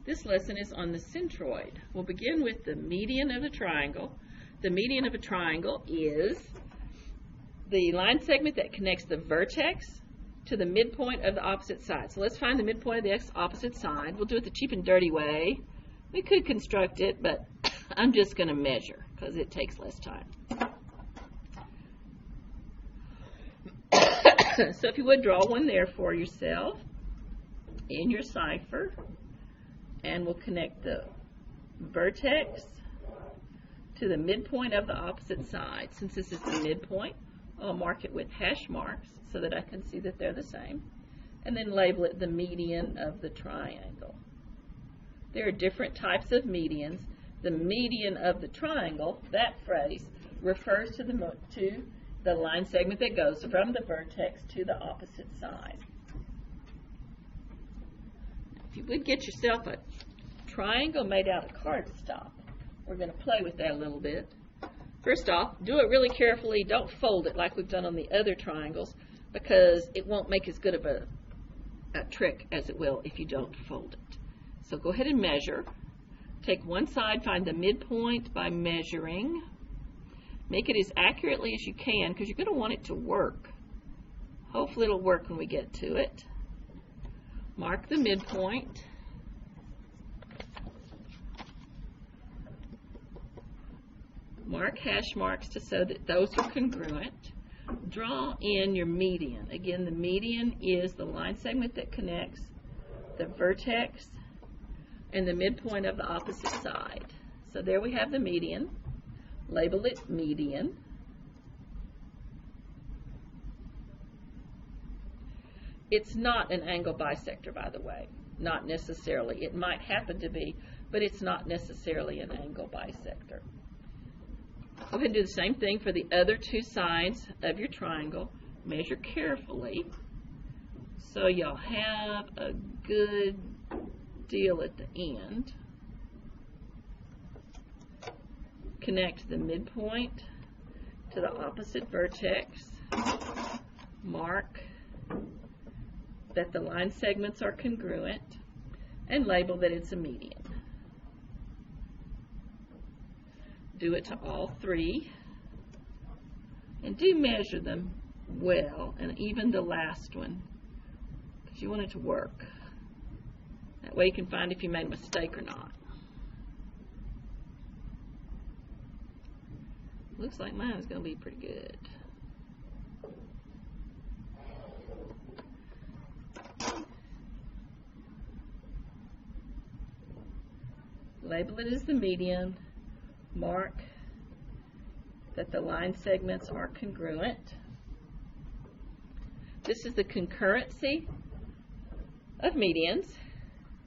This lesson is on the centroid. We'll begin with the median of a triangle. The median of a triangle is the line segment that connects the vertex to the midpoint of the opposite side. So let's find the midpoint of the opposite side. We'll do it the cheap and dirty way. We could construct it, but I'm just going to measure because it takes less time. So if you would, draw one there for yourself in your cipher, and we'll connect the vertex to the midpoint of the opposite side. Since this is the midpoint, I'll mark it with hash marks so that I can see that they're the same, and then label it the median of the triangle. There are different types of medians. The median of the triangle, that phrase, refers to the line segment that goes from the vertex to the opposite side. If you would get yourself a triangle made out of cardstock, we're going to play with that a little bit. First off, do it really carefully. Don't fold it like we've done on the other triangles, because it won't make as good of a trick as it will if you don't fold it. So go ahead and measure. Take one side, find the midpoint by measuring. Make it as accurately as you can because you're going to want it to work. Hopefully it'll work when we get to it. Mark the midpoint. Mark hash marks to show that those are congruent. Draw in your median. Again, the median is the line segment that connects the vertex and the midpoint of the opposite side. So there we have the median. Label it median. It's not an angle bisector, by the way. Not necessarily. It might happen to be, but it's not necessarily an angle bisector. Go ahead and do the same thing for the other two sides of your triangle. Measure carefully so you'll have a good deal at the end. Connect the midpoint to the opposite vertex. Mark that the line segments are congruent and label that it's a median. Do it to all three, and do measure them well, and even the last one, because you want it to work. That way you can find if you made a mistake or not. Looks like mine is going to be pretty good. Label it as the median. Mark that the line segments are congruent. This is the concurrency of medians,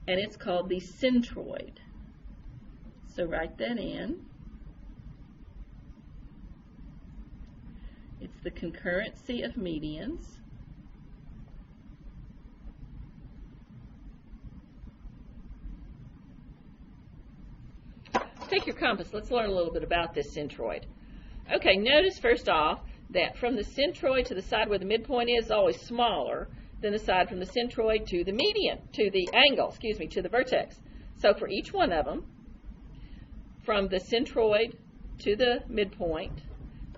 and it's called the centroid. So write that in. It's the concurrency of medians. Take your compass. Let's learn a little bit about this centroid. Okay, notice first off that from the centroid to the side where the midpoint is always smaller than the side from the centroid to the median, to the angle, to the vertex. So for each one of them, from the centroid to the midpoint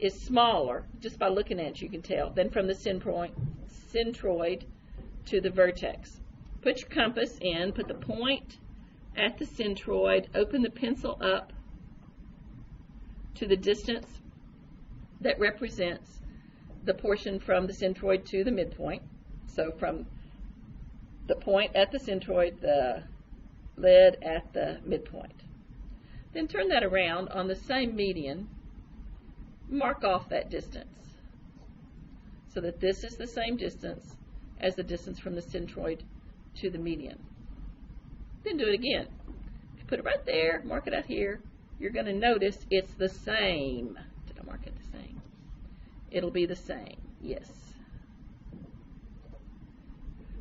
is smaller, just by looking at it you can tell, than from the centroid to the vertex. Put your compass in, put the point at the centroid, open the pencil up to the distance that represents the portion from the centroid to the midpoint. So from the point at the centroid, the lead at the midpoint. Then turn that around on the same median, mark off that distance so that this is the same distance as the distance from the centroid to the median. Then do it again. If you put it right there, mark it out here, you're going to notice it's the same. Did I mark it the same? It'll be the same, yes.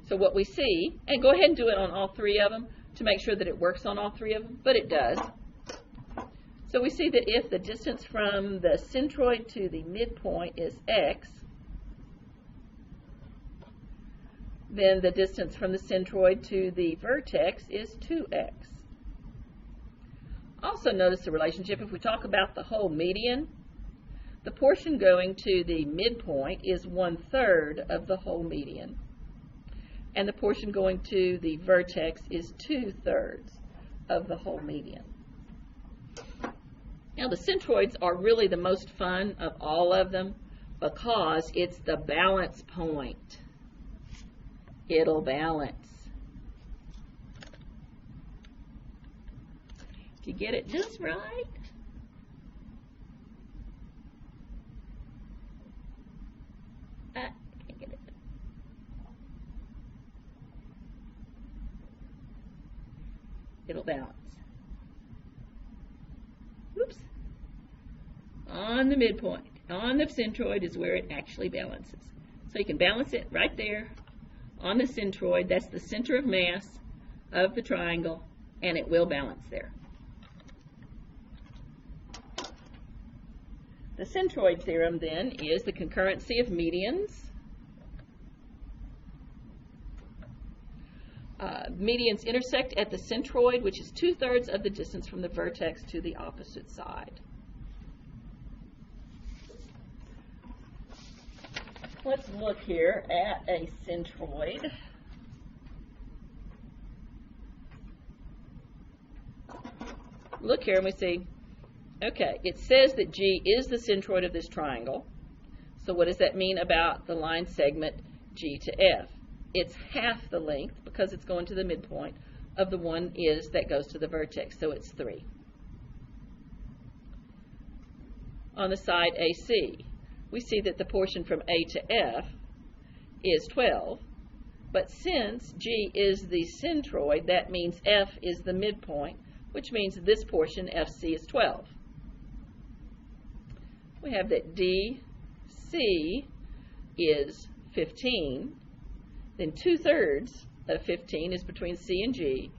So what we see, and go ahead and do it on all three of them to make sure that it works on all three of them, but it does. So we see that if the distance from the centroid to the midpoint is x, then the distance from the centroid to the vertex is 2x. Also notice the relationship. If we talk about the whole median, the portion going to the midpoint is 1/3 of the whole median. And the portion going to the vertex is 2/3 of the whole median. Now the centroids are really the most fun of all of them because it's the balance point. It'll balance. If you get it just right, I can't get it. It'll balance. Oops. On the midpoint, on the centroid is where it actually balances. So you can balance it right there on the centroid. That's the center of mass of the triangle, and it will balance there. The Centroids theorem then is the concurrency of medians. Medians intersect at the centroid, which is 2/3 of the distance from the vertex to the opposite side. Let's look here at a centroid. Look here and we see, okay, it says that G is the centroid of this triangle. So what does that mean about the line segment G to F? It's half the length, because it's going to the midpoint, of the one is that goes to the vertex, so it's 3. On the side AC, we see that the portion from A to F is 12, but since G is the centroid, that means F is the midpoint, which means this portion, FC, is 12. We have that DC is 15, then 2/3 of 15 is between C and G,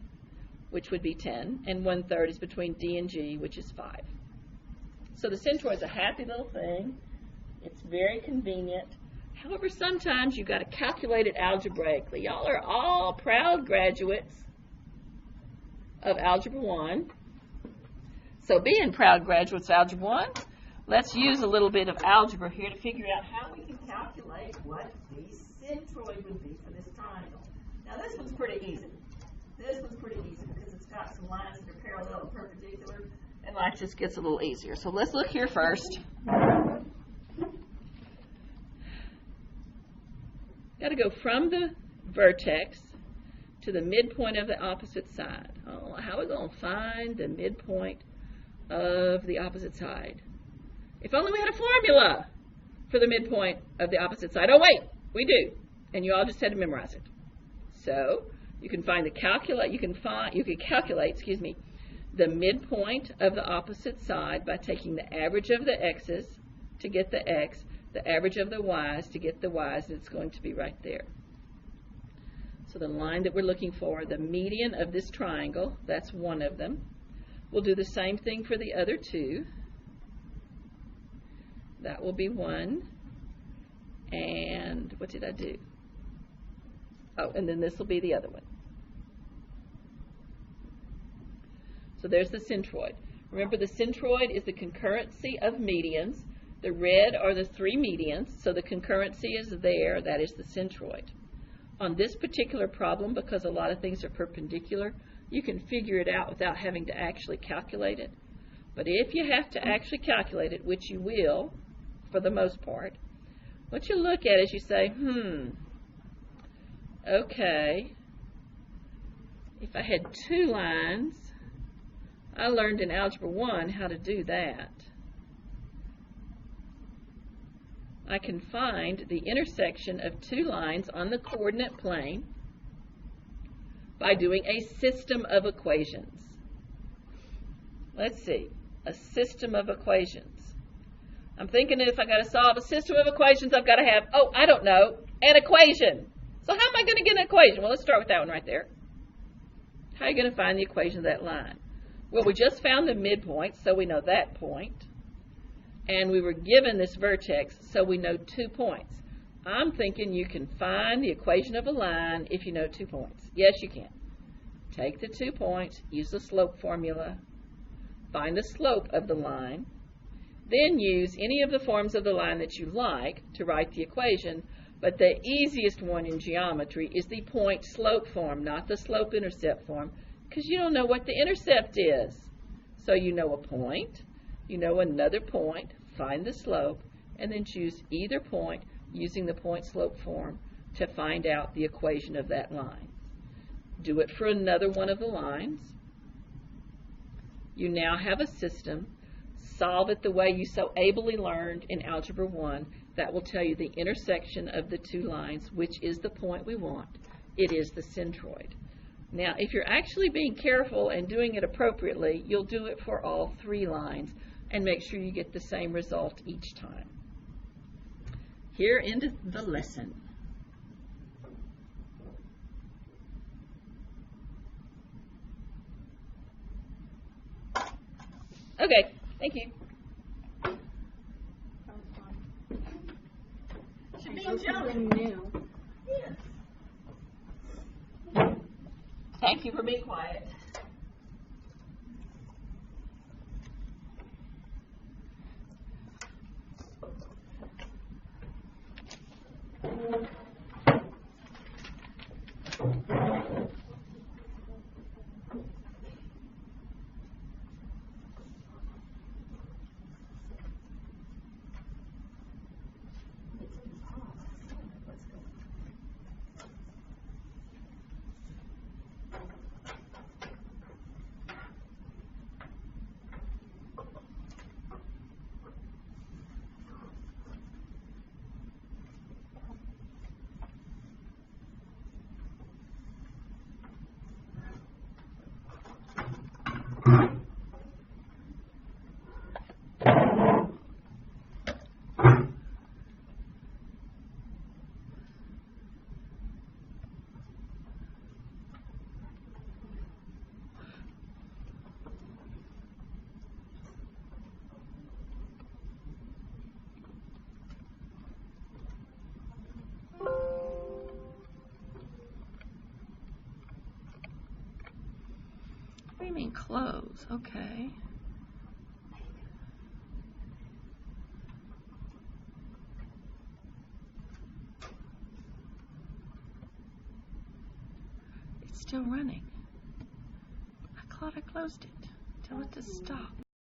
which would be 10, and 1/3 is between D and G, which is 5. So the centroid's a happy little thing. It's very convenient. However, sometimes you've got to calculate it algebraically. Y'all are all proud graduates of Algebra 1. So being proud graduates of Algebra 1, let's use a little bit of algebra here to figure out how we can calculate what the centroid would be for this triangle. Now this one's pretty easy. This one's pretty easy because it's got some lines that are parallel and perpendicular, and life just gets a little easier. So let's look here first. Got to go from the vertex to the midpoint of the opposite side. Oh, how are we going to find the midpoint of the opposite side? If only we had a formula for the midpoint of the opposite side. Oh wait, we do, and you all just had to memorize it. So you can find the calculate. You can calculate, the midpoint of the opposite side by taking the average of the x's to get the x, the average of the y's to get the y's, and it's going to be right there. So the line that we're looking for, the median of this triangle, that's one of them. We'll do the same thing for the other two. That will be 1. And what did I do? Oh, and then this will be the other one. So there's the centroid. Remember, the centroid is the concurrency of medians. The red are the 3 medians, so the concurrency is there. That is the centroid. On this particular problem, because a lot of things are perpendicular, you can figure it out without having to actually calculate it. But if you have to actually calculate it, which you will for the most part, what you look at is you say, okay, if I had 2 lines, I learned in Algebra 1 how to do that. I can find the intersection of 2 lines on the coordinate plane by doing a system of equations. Let's see, a system of equations. I'm thinking that if I got to solve a system of equations, I've got to have, oh, I don't know, an equation. So how am I going to get an equation? Well, let's start with that one right there. How are you going to find the equation of that line? Well, we just found the midpoint, so we know that point. And we were given this vertex, so we know 2 points. I'm thinking you can find the equation of a line if you know 2 points. Yes, you can. Take the 2 points, use the slope formula, find the slope of the line, then use any of the forms of the line that you like to write the equation, but the easiest one in geometry is the point-slope form, not the slope-intercept form, because you don't know what the intercept is. So you know a point, you know another point, find the slope, and then choose either point using the point-slope form to find out the equation of that line. Do it for another one of the lines. You now have a system. Solve it the way you so ably learned in Algebra 1. That will tell you the intersection of the 2 lines, which is the point we want. It is the centroid. Now, if you're actually being careful and doing it appropriately, you'll do it for all 3 lines and make sure you get the same result each time. Here ends the lesson. Okay, thank you. Should be something new. Yes. Thank you for being quiet. What do you mean close? Okay. It's still running. I thought I closed it. Tell it to stop.